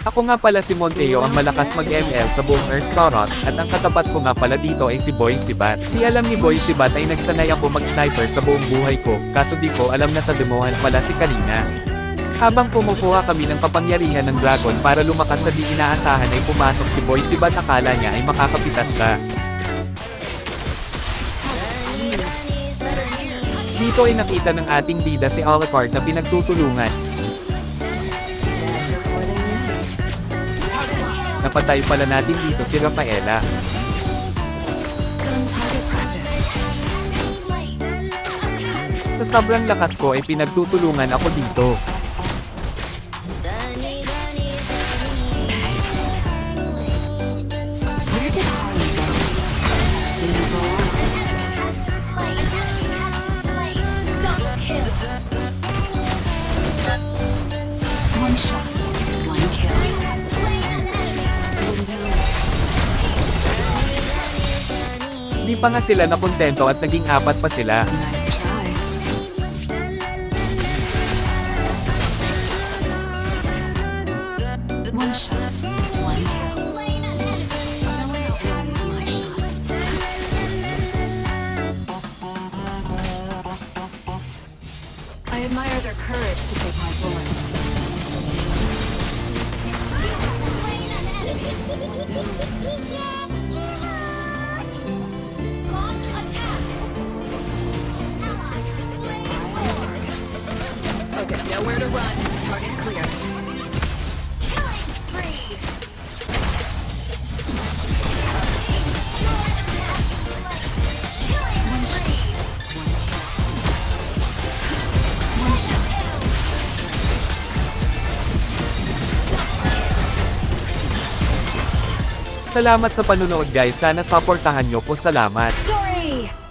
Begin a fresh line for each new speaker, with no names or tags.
Ako nga pala si Monteo, ang malakas mag-ML sa buong Earth Torot, at ang katapat ko nga pala dito ay si Boy Sibat. Di alam ni Boy Sibat ay nagsanay ako mag-sniper sa buong buhay ko, kaso di ko alam na sa demohan pala si Karina. Habang kumukuha kami ng kapangyarihan ng dragon para lumakas sa di inaasahan ay pumasok si Boy Sibat, akala niya ay makakapitas siya. Dito ay nakita ng ating bida si Alucard na pinagtutulungan. Napatay pala natin dito si Rafaela. Sa sobrang lakas ko ay pinagtutulungan ako dito.
One shot, one kill.
Di pa nga sila nakontento at naging 4 pa sila.
Nice try. One shot, one kill. No one outruns my shot. I admire their courage to take my bullets. Okay, nowhere to run. Target clear.
Salamat sa panunood guys, sana supportahan nyo po, salamat.
Story!